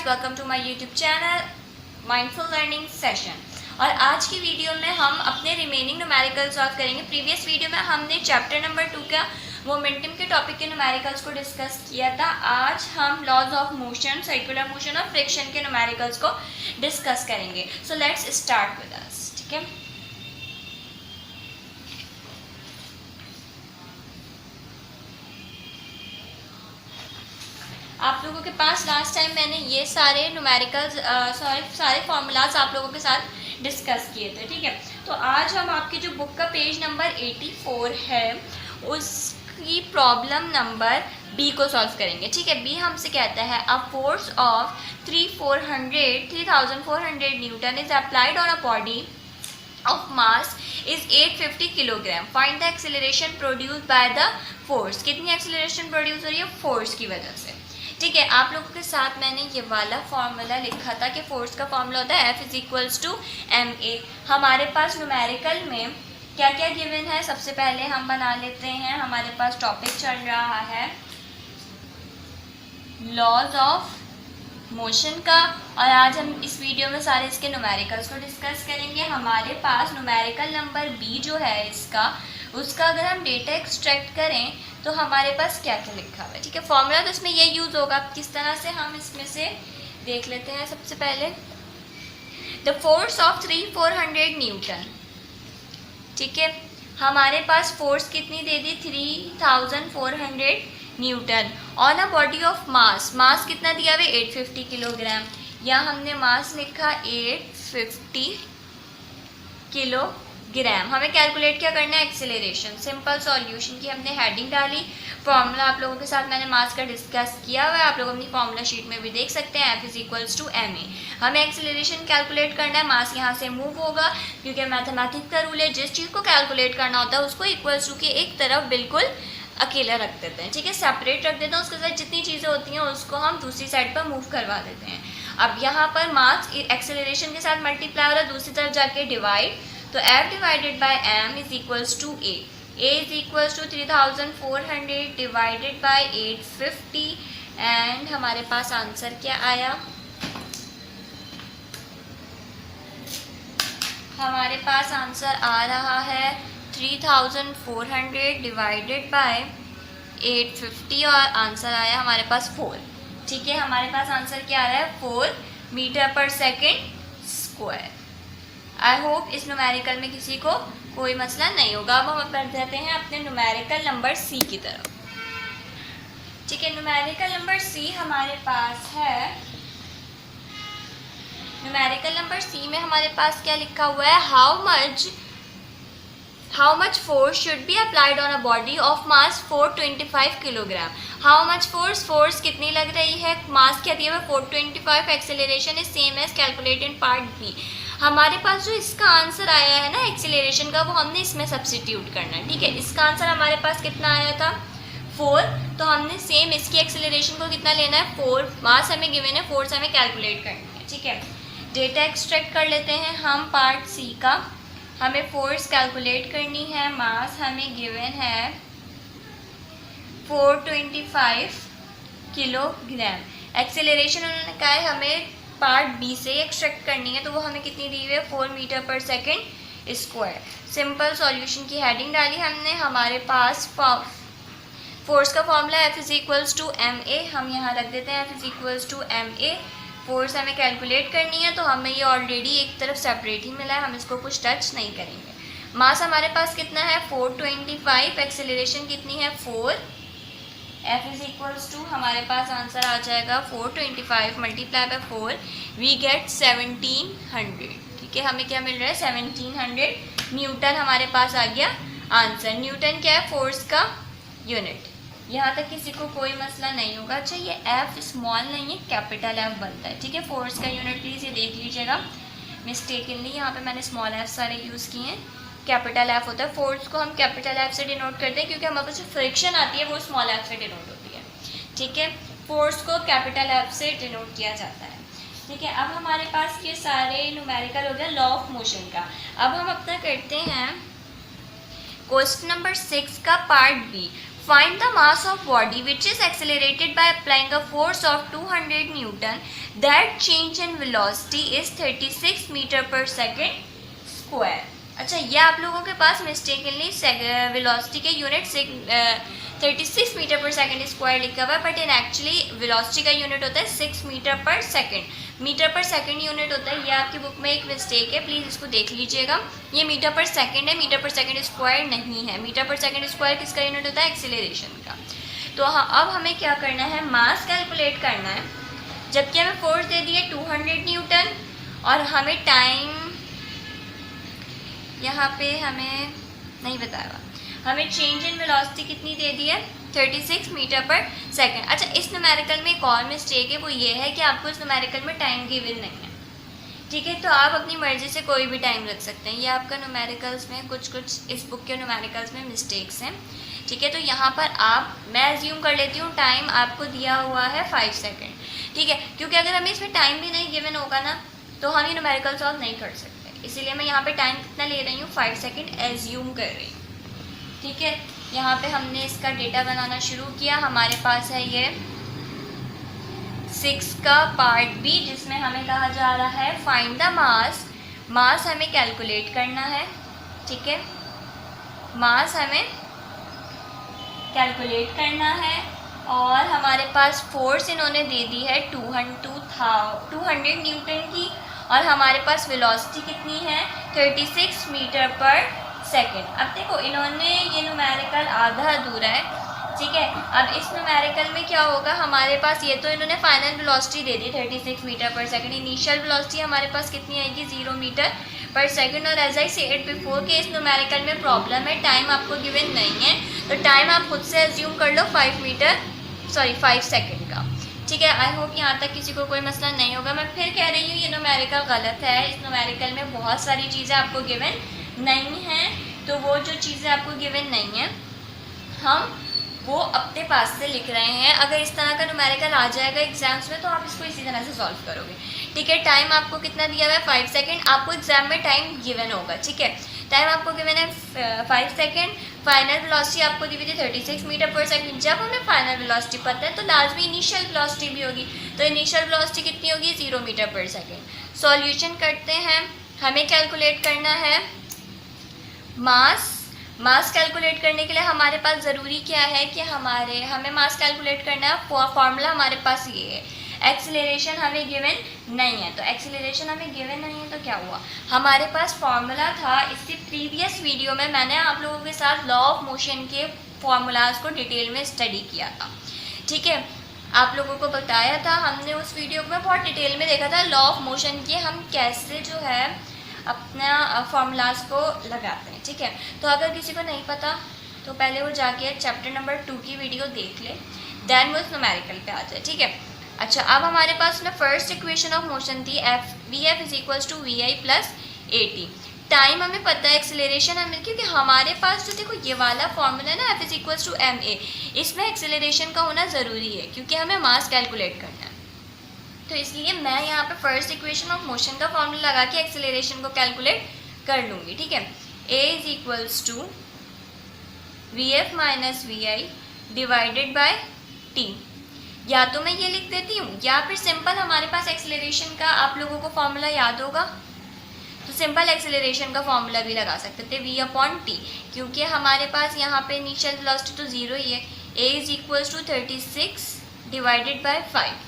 Welcome to my YouTube channel mindful learning session. और आज की वीडियो में हम अपने रिमेनिंग न्यूमेरिकल सॉल्व करेंगे। प्रीवियस वीडियो में हमने चैप्टर नंबर 2 का मोमेंटम के टॉपिक के न्यूमेरिकल्स को डिस्कस किया था। आज हम laws of motion, circular motion और फ्रिक्शन के न्यूमेरिकल्स को डिस्कस करेंगे। So let's start with us. ठीक है, आप लोगों के पास लास्ट टाइम मैंने ये सारे न्यूमेरिकल्स सारे फॉर्मूलाज आप लोगों के साथ डिस्कस किए थे। ठीक है, तो आज हम आपकी जो बुक का पेज नंबर 84 है उसकी प्रॉब्लम नंबर बी को सॉल्व करेंगे। ठीक है, बी हमसे कहता है a force of 3400 Newton is applied on a body of mass is 850 kilogram. Find the acceleration produce by the force. कितनी एक्सेलरेशन प्रोड्यूस हो रही है फोर्स की वजह से। ठीक है, आप लोगों के साथ मैंने ये वाला फॉर्मूला लिखा था कि फोर्स का फॉर्मूला होता है F is equals to ma। हमारे पास न्यूमेरिकल में क्या क्या गिवन है सबसे पहले हम बना लेते हैं। हमारे पास टॉपिक चल रहा है लॉज ऑफ मोशन का, और आज हम इस वीडियो में सारे इसके न्यूमेरिकल्स को डिस्कस करेंगे। हमारे पास न्यूमेरिकल नंबर बी जो है इसका, उसका अगर हम डेटा एक्सट्रैक्ट करें तो हमारे पास क्या क्या लिखा हुआ है। ठीक है, फॉर्मूला तो इसमें ये यूज़ होगा। किस तरह से हम इसमें से देख लेते हैं। सबसे पहले द फोर्स ऑफ 3400 न्यूटन। ठीक है, हमारे पास फोर्स कितनी दे दी 3400 newton on a body of mass. Mass कितना दिया हुआ 850 किलोग्राम, या हमने मास लिखा 850 किलोग्राम। हमें कैलकुलेट क्या करना है एक्सेलरेशन। सिंपल सॉल्यूशन की हमने हेडिंग डाली। फॉर्मूला आप लोगों के साथ मैंने मास का डिस्कस किया हुआ है, आप लोग अपनी फॉर्मूला शीट में भी देख सकते हैं। F is equals to ma। हमें एक्सेलरेशन कैलकुलेट करना है। मास यहाँ से मूव होगा क्योंकि मैथमेटिक्स का रूल है, जिस चीज़ को कैलकुलेट करना होता है उसको इक्वल्स टू के एक तरफ बिल्कुल अकेला रख देते हैं। ठीक है, सेपरेट रख देते हैं। उसके साथ जितनी चीज़ें होती हैं उसको हम दूसरी साइड पर मूव करवा देते हैं। अब यहाँ पर मास एक्सेलरेशन के साथ मल्टीप्लाई हो रहा है, दूसरी तरफ जाके डिवाइड, तो F divided by m is equals to a। a is equals to 3400 divided by 850 and हमारे पास आंसर क्या आया। हमारे पास आंसर आ रहा है 3400 डिवाइडेड बाय 850 और आंसर आया हमारे पास 4। ठीक है, हमारे पास आंसर क्या आ रहा है 4 मीटर पर सेकेंड स्क्वायर। आई होप इस न्यूमेरिकल में किसी को कोई मसला नहीं होगा। अब हम बढ़ जाते हैं अपने न्यूमेरिकल नंबर सी की तरफ। ठीक है, न्यूमेरिकल नंबर सी हमारे पास है। न्यूमेरिकल नंबर सी में हमारे पास क्या लिखा हुआ है, how much force should be applied on a body of mass 425 kilogram. How much force कितनी लग रही है, मास क्या दिया हुआ 425, acceleration is same as calculate in part B. हमारे पास जो इसका आंसर आया है ना एक्सेलरेशन का, वो हमने इसमें सब्स्टिट्यूट करना है। ठीक है, इसका आंसर हमारे पास कितना आया था 4, तो हमने सेम इसकी एक्सेलरेशन को कितना लेना है 4। मास हमें गिवन है, फोर्स हमें कैलकुलेट करनी है। ठीक है, डेटा एक्सट्रैक्ट कर लेते हैं हम पार्ट सी का। हमें फोर्स कैलकुलेट करनी है, मास हमें गिवन है 425 किलोग्राम। एक्सेलरेशन उन्होंने कहा है हमें पार्ट बी से एक्सट्रैक्ट करनी है, तो वो हमें कितनी दी हुई है 4 मीटर पर सेकेंड स्क्वायर। सिंपल सॉल्यूशन की हेडिंग डाली हमने। हमारे पास फोर्स का formula F is equals to ma। हम यहाँ रख देते हैं F is equals to ma। Force हमें कैलकुलेट करनी है, तो हमें ये ऑलरेडी एक तरफ सेपरेट ही मिला है, हम इसको कुछ टच नहीं करेंगे। मास हमारे पास कितना है 425, एक्सेलरेशन कितनी है 4। F इज इक्वल्स टू हमारे पास आंसर आ जाएगा 425 मल्टीप्लाई बाय 4, वी गेट 1700। ठीक है, हमें क्या मिल रहा है 1700 न्यूटन हमारे पास आ गया आंसर। न्यूटन क्या है फोर्स का यूनिट। यहाँ तक किसी को कोई मसला नहीं होगा। अच्छा, ये F स्मॉल नहीं है, कैपिटल F बनता है। ठीक है, फोर्स का यूनिट प्लीज़ ये देख लीजिएगा, मिस्टेकनली यहाँ पे मैंने स्मॉल f सारे यूज़ किए हैं। कैपिटल F होता है। फोर्स को हम कैपिटल F से डिनोट करते हैं क्योंकि हमारे पास जो फ्रिक्शन आती है वो स्मॉल f से डिनोट होती है। ठीक है, फोर्स को कैपिटल F से डिनोट किया जाता है। ठीक है, अब हमारे पास ये सारे न्यूमेरिकल हो गया लॉ ऑफ मोशन का। अब हम अपना करते हैं क्वेश्चन नंबर 6 का part B. Find the mass of body which is accelerated by applying a force of 200 Newton. That change in velocity is 36 metre पर सेकेंड स्क्वायर. अच्छा, ये आप लोगों के पास मिस्टेकनली वेलोसिटी के यूनिट 36 मीटर पर सेकेंड स्क्वायर लिखा हुआ है, बट इन एक्चुअली वेलोसिटी का यूनिट होता है 6 मीटर पर सेकेंड. मीटर पर सेकेंड यूनिट होता है. ये आपकी बुक में एक मिस्टेक है, प्लीज़ इसको देख लीजिएगा. ये मीटर पर सेकेंड है, मीटर पर सेकेंड स्क्वायर नहीं है. मीटर पर सेकेंड स्क्वायर किसका यूनिट होता है? एक्सीलरेशन का. तो हाँ, अब हमें क्या करना है? मास कैलकुलेट करना है. जबकि हमें फोर्स दे दिए 200 न्यूटन और हमें टाइम यहाँ पे हमें नहीं बताया हुआ. हमें चेंज इन वेलोसिटी कितनी दे दी है? 36 मीटर पर सेकेंड. अच्छा, इस न्यूमेरिकल में एक और मिस्टेक है, वो ये है कि आपको इस न्यूमेरिकल में टाइम गिवन नहीं है. ठीक है, तो आप अपनी मर्जी से कोई भी टाइम रख सकते हैं. ये आपका न्यूमेरिकल्स में कुछ इस बुक के न्यूमेरिकल्स में मिस्टेक्स हैं. ठीक है, तो यहाँ पर मैं एज्यूम कर लेती हूँ टाइम आपको दिया हुआ है 5 सेकेंड. ठीक है, क्योंकि अगर हमें इसमें टाइम भी नहीं गिवन होगा ना, तो हम ये न्यूमेरिकल सॉल्व नहीं कर सकते. इसीलिए मैं यहाँ पे टाइम कितना ले रही हूँ? 5 सेकेंड एज्यूम कर रही हूँ. ठीक है, यहाँ पे हमने इसका डेटा बनाना शुरू किया. हमारे पास है ये 6 का पार्ट बी, जिसमें हमें कहा जा रहा है फाइंड द मास. मास हमें कैलकुलेट करना है. ठीक है, मास हमें कैलकुलेट करना है और हमारे पास फोर्स इन्होंने दे दी है 200 न्यूटन की और हमारे पास वेलोसिटी कितनी है? 36 मीटर पर सेकेंड. अब देखो, इन्होंने ये न्यूमेरिकल आधा अधूरा है. ठीक है, अब इस न्यूमेरिकल में क्या होगा? हमारे पास ये तो इन्होंने फाइनल वेलोसिटी दे दी 36 मीटर पर सेकेंड. इनिशियल वेलोसिटी हमारे पास कितनी आएगी? 0 मीटर पर सेकेंड. और एज आई सेड बिफोर कि इस न्यूमेरिकल में प्रॉब्लम है, टाइम आपको गिवन नहीं है, तो टाइम आप खुद से एज्यूम कर लो 5 सेकेंड का. ठीक है, आई होप यहाँ तक किसी को कोई मसला नहीं होगा. मैं फिर कह रही हूँ ये न्यूमेरिकल गलत है. इस न्यूमेरिकल में बहुत सारी चीज़ें आपको गिवन नहीं हैं, तो वो जो चीज़ें आपको गिवन नहीं हैं हम वो अपने पास से लिख रहे हैं. अगर इस तरह का न्यूमेरिकल आ जाएगा एग्जाम्स में तो आप इसको इसी तरह से सॉल्व करोगे. ठीक है, टाइम आपको कितना दिया हुआ है? 5 सेकेंड. आपको एग्जाम में टाइम गिवन होगा. ठीक है, टाइम आपको गिवन है 5 सेकेंड. फाइनल वेलोसिटी आपको दी हुई थी 36 मीटर पर सेकेंड. जब हमें फाइनल वेलोसिटी पता है तो लाजमी इनिशियल वेलोसिटी भी होगी. तो इनिशियल वेलोसिटी कितनी होगी? 0 मीटर पर सेकेंड. सॉल्यूशन करते हैं. हमें कैलकुलेट करना है मास. मास कैलकुलेट करने के लिए हमारे पास ज़रूरी क्या है कि हमें मास कैलकुलेट करना है. फॉर्मूला हमारे पास ये है. एक्सीलरेशन हमें गिवन नहीं है, तो एक्सीलरेशन हमें गिवन नहीं है तो क्या हुआ? हमारे पास फॉर्मूला था. इससे प्रीवियस वीडियो में मैंने आप लोगों के साथ लॉ ऑफ मोशन के फॉर्मूलाज को डिटेल में स्टडी किया था. ठीक है, आप लोगों को बताया था. हमने उस वीडियो में बहुत डिटेल में देखा था लॉ ऑफ मोशन के हम कैसे जो है अपना फॉर्मूलाज को लगाते हैं. ठीक है, तो अगर किसी को नहीं पता तो पहले वो जाके चैप्टर नंबर 2 की वीडियो देख ले, देन वो न्यूमेरिकल पे आ जाए. ठीक है, अच्छा, अब हमारे पास ना फर्स्ट इक्वेशन ऑफ मोशन थी Vf is equals to Vi plus AT. Time हमें पता है, एक्सेलरेशन हमें, क्योंकि हमारे पास जो देखो ये वाला फॉर्मूला है ना F is equals to ma, इसमें एक्सेलरेशन का होना ज़रूरी है क्योंकि हमें मास कैलकुलेट करना है. तो इसलिए मैं यहाँ पे फर्स्ट इक्वेशन ऑफ मोशन का फॉर्मूला लगा के एक्सेलरेशन को कैलकुलेट कर लूँगी. ठीक है, a is equals to Vf minus Vi divided by T. या तो मैं ये लिख देती हूँ या फिर सिंपल हमारे पास एक्सेलरेशन का आप लोगों को फॉर्मूला याद होगा तो सिंपल एक्सेलरेशन का फॉर्मूला भी लगा सकते थे V/T, क्योंकि हमारे पास यहाँ पे इनिशियल वेलोसिटी तो 0 ही है. a is equals to 36 divided by 5.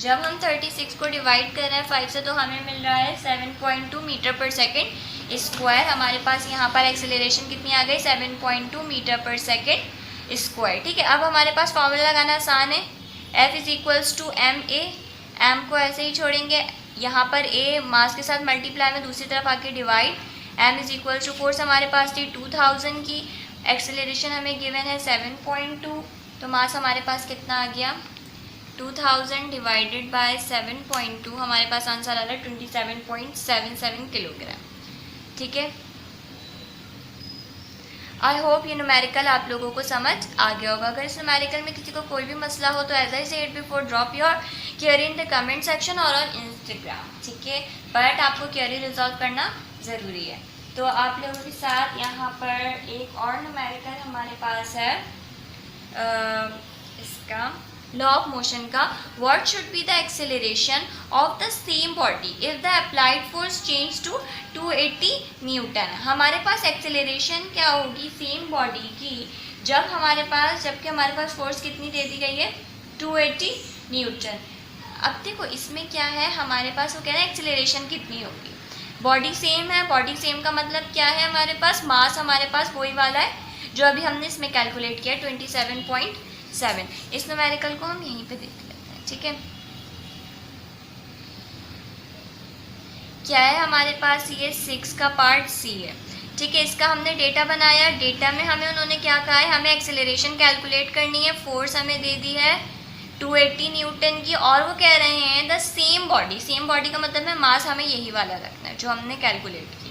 जब हम 36 को डिवाइड कर रहे हैं 5 से तो हमें मिल रहा है 7.2 मीटर पर सेकेंड स्क्वायर. हमारे पास यहाँ पर एक्सेलरेशन कितनी आ गई? 7.2 मीटर पर सेकेंड स्क्वायर. ठीक है, अब हमारे पास फॉर्मूला लगाना आसान है. F is equals to ma. m को ऐसे ही छोड़ेंगे, यहाँ पर a मास के साथ मल्टीप्लाई में दूसरी तरफ आके divide. m is equals to force हमारे पास थी 2000 की, एक्सेलरेशन हमें गिवन है 7.2, तो मास हमारे पास कितना आ गया? 2000 डिवाइडेड बाय 7.2. हमारे पास आंसर आ रहा है 27.77 किलोग्राम. ठीक है, आई होप ये न्यूमेरिकल आप लोगों को समझ आ गया होगा. अगर इस न्यूमेरिकल में किसी को कोई भी मसला हो तो as I said before drop your query in the comment section और ऑन इंस्टाग्राम. ठीक है, बट आपको क्वेरी रिजॉल्व करना ज़रूरी है. तो आप लोगों के साथ यहाँ पर एक और न्यूमेरिकल हमारे पास है इसका लॉ ऑफ मोशन का, what should be the acceleration of the same body if the applied force change to 280 newton. हमारे पास एक्सेलरेशन क्या होगी सेम बॉडी की जबकि हमारे पास फोर्स कितनी दे दी गई है 280 न्यूटन। अब देखो इसमें क्या है, हमारे पास वो कह रहे हैं एक्सेलरेशन कितनी होगी, बॉडी सेम है, बॉडी सेम का मतलब क्या है, हमारे पास मास हमारे पास वही वाला है जो अभी हमने इसमें कैलकुलेट किया 27.7। इस न्यूमेरिकल को हम यहीं पे देख लेते हैं, ठीक है। क्या है हमारे पास, ये 6 का पार्ट सी है, ठीक है। इसका हमने डेटा बनाया, डेटा में हमें उन्होंने क्या कहा है, हमें एक्सेलरेशन कैलकुलेट करनी है, फोर्स हमें दे दी है 280 न्यूटन की, और वो कह रहे हैं द सेम बॉडी का मतलब है मास हमें यही वाला रखना है जो हमने कैलकुलेट किया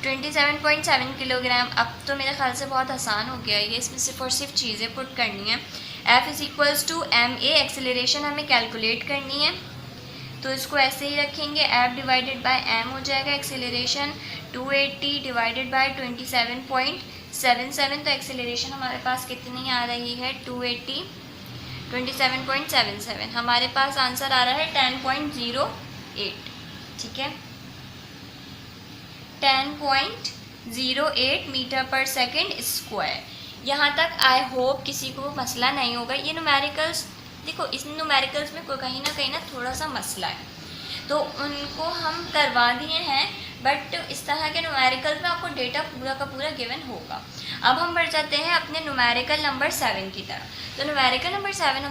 27.7 किलोग्राम। अब तो मेरे ख्याल से बहुत आसान हो गया ये, इसमें सिर्फ और सिर्फ चीज़ें पुट करनी है। F = ma, एक्सेलरेशन हमें कैलकुलेट करनी है, तो इसको ऐसे ही रखेंगे, F / m हो जाएगा एक्सेलरेशन, 280 / 27.77, तो एक्सेलरेशन हमारे पास कितनी आ रही है 280 27.77, हमारे पास आंसर आ रहा है 10.08, ठीक है, 10.08 मीटर पर सेकेंड स्क्वायर। यहाँ तक आई होप किसी को मसला नहीं होगा। ये न्यूमेरिकल्स देखो, इस न्यूमेरिकल्स में कहीं ना थोड़ा सा मसला है, तो उनको हम करवा दिए हैं, बट इस तरह के न्यूमेरिकल्स में आपको डेटा पूरा का पूरा गिवन होगा। अब हम बढ़ जाते हैं अपने न्यूमेरिकल नंबर 7 की तरफ। तो न्यूमेरिकल नंबर 7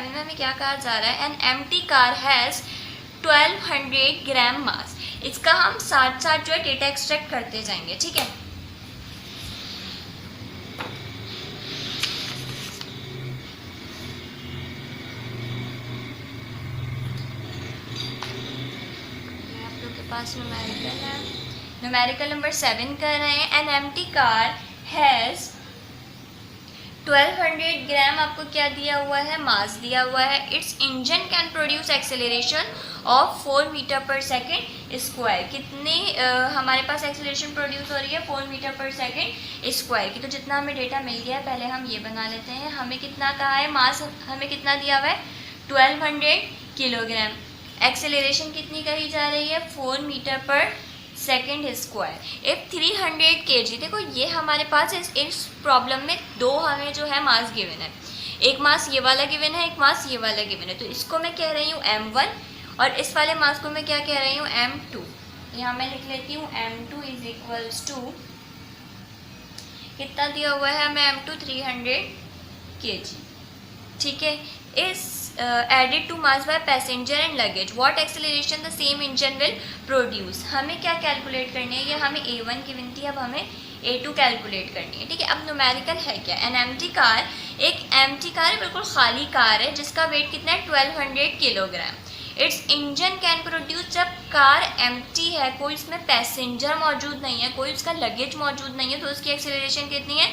में हमें क्या कहा जा रहा है, एन एम्प्टी कार हैज़ 1200 ग्राम मास। इसका हम साथ साथ जो है डेटा एक्सट्रैक्ट करते जाएंगे, ठीक है। आप लोग के पास न्यूमेरिकल है, न्यूमेरिकल नंबर 7 कर रहे हैं, an empty car has 1200 gram आपको क्या दिया हुआ है, मास दिया हुआ है। Its engine can produce acceleration of 4 metre पर सेकेंड स्क्वायर। कितने हमारे पास एक्सेलरेशन प्रोड्यूस हो रही है 4 मीटर पर सेकेंड स्क्वायर की। तो जितना हमें डेटा मिल गया है पहले हम ये बना लेते हैं। हमें कितना कहा है, मास हमें कितना दिया हुआ है 1200 किलोग्राम। एक्सेलरेशन कितनी कही जा रही है 4 मीटर पर सेकेंड स्क्वायर। इफ 300 kg, देखो ये हमारे पास इस प्रॉब्लम में दो हमें जो है मास गिवन है, एक मास ये वाला गिवन है, एक मास ये वाला गिवन है। तो इसको मैं कह रही हूँ m1 और इस वाले मास को मैं क्या कह रही हूँ m2। यहाँ मैं लिख लेती हूँ m2 = कितना दिया हुआ है हमें m2 300 kg, ठीक है। Is added to mass by passenger and luggage, what acceleration the same engine will produce. हमें क्या कैलकुलेट करनी है, ये हमें A1 की गिनती, अब हमें A2 कैलकुलेट करनी है, ठीक है। अब न्यूमेरिकल है क्या, एन एम्प्टी कार, एक एम्प्टी कार है, बिल्कुल खाली कार है जिसका वेट कितना है 1200 kilogram. It's engine can produce, जब कार एम्प्टी है, कोई इसमें पैसेंजर मौजूद नहीं है, कोई उसका लगेज मौजूद नहीं है, तो उसकी एक्सेलरेशन कितनी है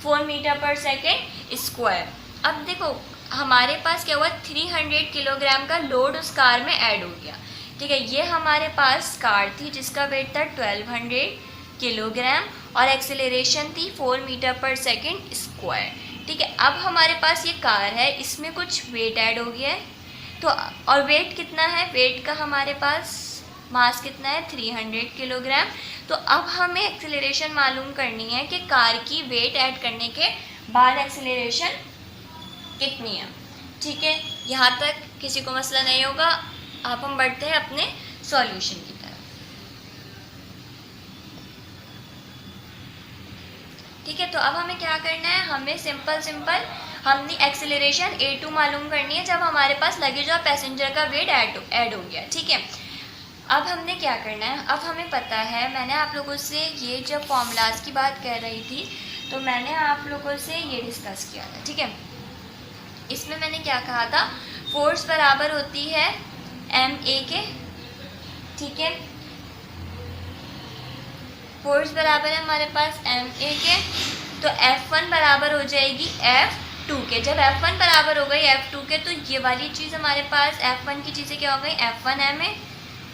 4 मीटर पर सेकेंड स्क्वायर। अब देखो हमारे पास क्या हुआ 300 किलोग्राम का लोड उस कार में ऐड हो गया, ठीक है। ये हमारे पास कार थी जिसका वेट था 1200 किलोग्राम और एक्सेलरेशन थी 4 मीटर पर सेकेंड स्क्वायर, ठीक है। अब हमारे पास ये कार है, इसमें कुछ वेट ऐड हो गया है, तो और वेट कितना है, वेट का हमारे पास मास कितना है 300 किलोग्राम। तो अब हमें एक्सेलरेशन मालूम करनी है कि कार की वेट ऐड करने के बाद एक्सेलरेशन कितनी है, ठीक है। यहाँ तक किसी को मसला नहीं होगा। अब हम बढ़ते हैं अपने सॉल्यूशन की तरफ, ठीक है। तो अब हमें क्या करना है, हमें सिंपल हमने एक्सेलरेशन A2 मालूम करनी है जब हमारे पास लगेज और पैसेंजर का वेट ऐड हो गया, ठीक है। अब हमने क्या करना है, अब हमें पता है, मैंने आप लोगों से ये जब फॉर्मूलाज की बात कर रही थी तो मैंने आप लोगों से ये डिस्कस किया था, ठीक है। इसमें मैंने क्या कहा था, फोर्स बराबर होती है ma के, ठीक है। फोर्स बराबर है हमारे पास ma के, तो F1 बराबर हो जाएगी F2 के। जब F1 बराबर हो गई F2 के, तो ये वाली चीज़ हमारे पास F1 की चीज़ें क्या हो गई, F1 ma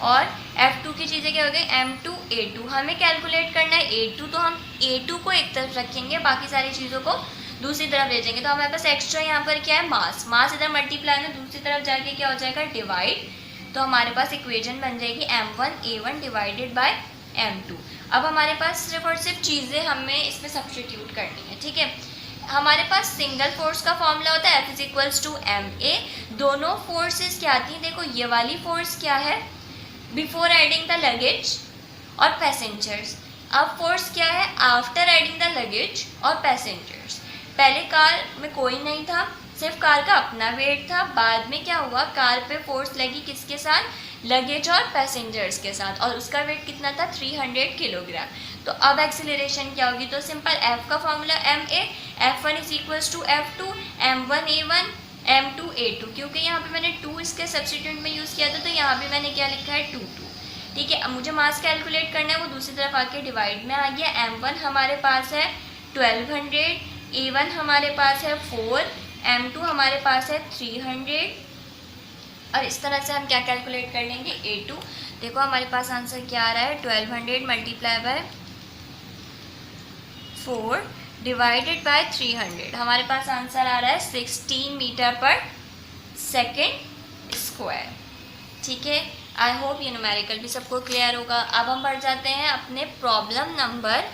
और F2 की चीज़ें क्या हो गई, M2 A2। हमें कैलकुलेट करना है A2, तो हम A2 को एक तरफ रखेंगे, बाकी सारी चीज़ों को दूसरी तरफ भेजेंगे। तो हमारे पास एक्स्ट्रा यहाँ पर क्या है, मास। मास इधर मल्टीप्लाई में दूसरी तरफ जाके क्या हो जाएगा, डिवाइड। तो हमारे पास इक्वेशन बन जाएगी M1A1 डिवाइडेड बाय M2। अब हमारे पास सिर्फ और सिर्फ चीज़ें हमें इसमें सब्स्टिट्यूट करनी है, ठीक है। हमारे पास सिंगल फोर्स का फॉर्मूला होता है F इज टू MA। दोनों फोर्सेस क्या आती हैं, देखो ये वाली फोर्स क्या है, बिफोर एडिंग द लगेज और पैसेंजर्स। अब फोर्स क्या है, आफ्टर एडिंग द लगेज और पैसेंजर्स। पहले कार में कोई नहीं था, सिर्फ कार का अपना वेट था। बाद में क्या हुआ, कार पे फोर्स लगी किसके साथ, लगेज और पैसेंजर्स के साथ, और उसका वेट कितना था, 300 किलोग्राम। तो अब एक्सेलरेशन क्या होगी, तो सिंपल F का formula MA, F1 is equals to F2, M1A1 M2 A2। क्योंकि यहाँ पे मैंने 2 इसके सब्स्टिट्यूट में यूज़ किया था, तो यहाँ पे मैंने क्या लिखा है 2 2, ठीक है। अब मुझे मास कैलकुलेट करना है, वो दूसरी तरफ आके डिवाइड में आ गया। M1 हमारे पास है 1200, A1 हमारे पास है 4, M2 हमारे पास है 300, और इस तरह से हम क्या कैलकुलेट कर लेंगे, A2। देखो हमारे पास आंसर क्या आ रहा है, 1200 मल्टीप्लाई बाय 4 डिवाइडेड बाय 300। हमारे पास आंसर आ रहा है 16 मीटर पर सेकेंड स्क्वायर, ठीक है। आई होप ये न्यूमेरिकल भी सबको क्लियर होगा। अब हम बढ़ जाते हैं अपने प्रॉब्लम नंबर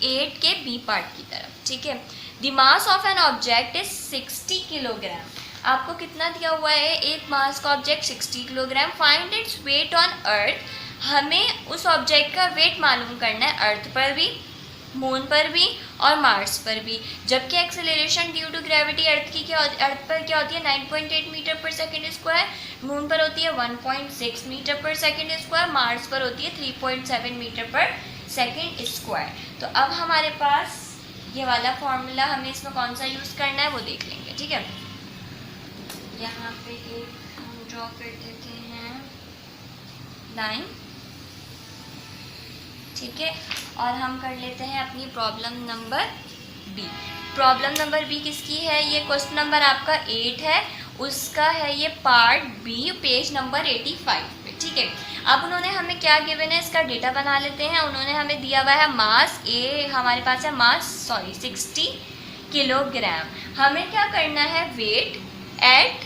8 के बी पार्ट की तरफ, ठीक है। The mass of an object is 60 kilogram. आपको कितना दिया हुआ है, एक मास का object 60 kilogram. Find its weight on earth. हमें उस ऑब्जेक्ट का वेट मालूम करना है अर्थ पर भी, मून पर भी और मार्स पर भी। जबकि acceleration due to gravity Earth पर क्या होती है, 9.8 मीटर पर सेकेंड स्क्वायर, मून पर होती है 1.6 मीटर पर सेकेंड स्क्वायर, मार्स पर होती है 3.7 मीटर पर सेकेंड स्क्वायर। तो अब हमारे पास ये वाला फॉर्मूला, हमें इसमें कौन सा यूज़ करना है वो देख लेंगे, ठीक है। यहाँ पे एक हम ड्रॉ कर देते हैं लाइन, ठीक है। और हम कर लेते हैं अपनी problem number B. Problem number B किसकी है, ये क्वेश्चन नंबर आपका 8 है, उसका है ये पार्ट बी, पेज नंबर 85 पे, ठीक है। अब उन्होंने हमें क्या गिवन है, इसका डेटा बना लेते हैं। उन्होंने हमें दिया हुआ है मास, ए हमारे पास है मास 60 किलोग्राम। हमें क्या करना है, weight at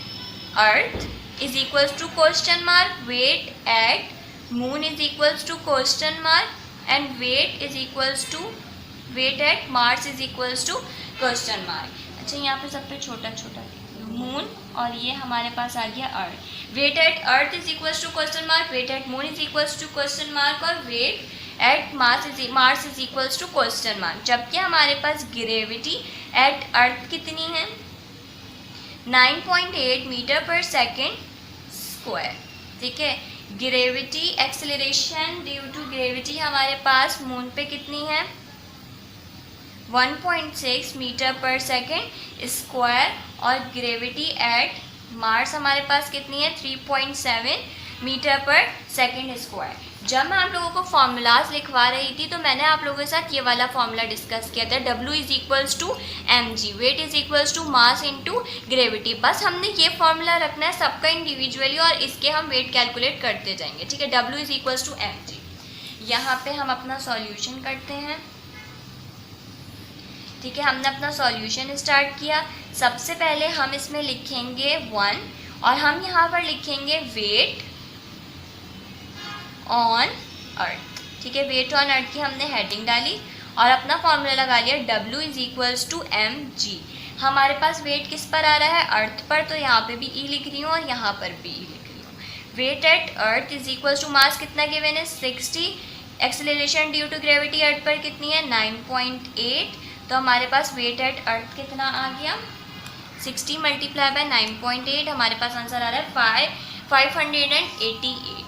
earth is equals to question mark, weight at moon is equals to question mark, and weight is equals to weight at Mars is equals to question mark. अच्छा यहाँ पे सब पे छोटा छोटा मून, और ये हमारे पास आ गया earth. Weight at earth is equals to question mark, weight at moon is equals to question mark, और weight at Mars is equals to question mark. जबकि हमारे पास ग्रेविटी एट अर्थ कितनी है, 9.8 मीटर पर सेकेंड स्क्वायर, ठीक है। Gravity acceleration due to gravity हमारे पास मून पे कितनी है, 1.6 मीटर पर सेकेंड स्क्वायर, और ग्रेविटी एट मार्स हमारे पास कितनी है, 3.7 मीटर पर सेकेंड स्क्वायर। जब मैं आप लोगों को फॉर्मूलाज लिखवा रही थी तो मैंने आप लोगों के साथ ये वाला फॉर्मूला डिस्कस किया था, W is equals to mg, weight is equals to mass into gravity. बस हमने ये फॉर्मूला रखना है सबका इंडिविजुअली, और इसके हम वेट कैलकुलेट करते जाएंगे, ठीक है। W is equals to mg। यहाँ पे हम अपना सॉल्यूशन करते हैं, ठीक है। हमने अपना सॉल्यूशन स्टार्ट किया। सबसे पहले हम इसमें लिखेंगे 1, और हम यहाँ पर लिखेंगे वेट ऑन अर्थ, ठीक है। वेट ऑन अर्थ की हमने हेडिंग डाली और अपना फॉर्मूला लगा लिया, W is equals to mg। हमारे पास वेट किस पर आ रहा है, अर्थ पर, तो यहाँ पे भी E लिख रही हूँ और यहाँ पर भी E लिख रही हूँ। Weight at earth is equals to mass कितना गिवन है, 60, acceleration due to gravity Earth पर कितनी है, 9.8। तो हमारे पास वेट एट अर्थ कितना आ गया, 60 मल्टीप्लाई बाय 9.8, हमारे पास आंसर आ रहा है 588।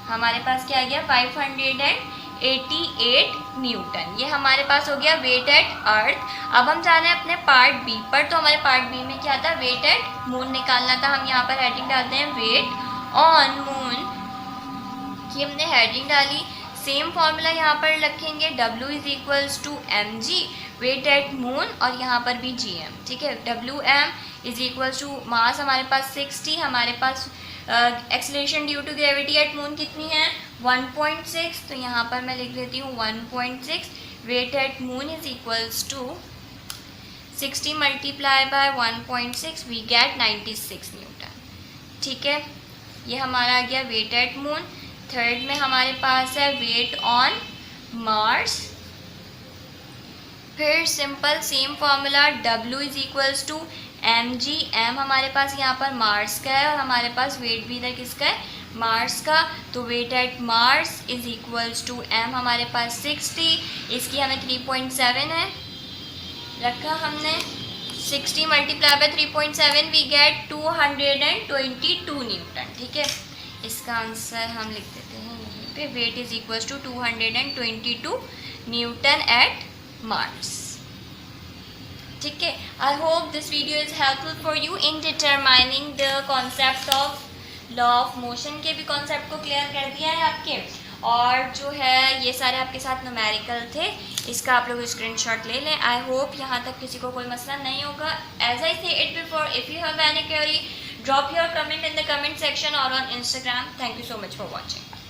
हमारे पास क्या आ गया, 588 न्यूटन। ये हमारे पास हो गया वेट एट अर्थ। अब हम जा रहे हैं अपने पार्ट बी पर, तो हमारे पार्ट बी में क्या था, वेट एट मून निकालना था। हम यहाँ पर हेडिंग डालते हैं वेट ऑन मून की, हमने हेडिंग डाली। सेम फॉर्मूला यहाँ पर रखेंगे, W is equals to mg, weight at moon और यहाँ पर भी GM, ठीक है। WM is equals to mass हमारे पास 60, हमारे पास acceleration due to gravity at moon कितनी है 1.6, तो यहाँ पर मैं लिख देती हूँ 1.6। Weight at moon is equals to 60 multiply by 1.6, we get 96 newton, ठीक है। ये हमारा आ गया वेट एट मून। थर्ड में हमारे पास है वेट ऑन मार्स। फिर simple same formula W is equals to mg, m हमारे पास यहाँ पर मार्स का है और हमारे पास वेट भी इधर किसका है मार्स का, तो weight at Mars is equals to m हमारे पास 60, इसकी हमें 3.7 है रखा हमने, 60 multiply by 3.7 we get 222 newton, ठीक है। इसका आंसर हम लिख देते हैं यहीं पे, weight is equals to 222 newton at Mars, ठीक है। I hope this video is helpful for you in determining the concept of law of motion के भी कॉन्सेप्ट को क्लियर कर दिया है आपके, और जो है ये सारे आपके साथ न्यूमेरिकल थे, इसका आप लोग स्क्रीनशॉट ले लें। आई होप यहाँ तक किसी को कोई मसला नहीं होगा। एज आई से it before, if you have any query drop your comment in the comment section और on Instagram. Thank you so much for watching.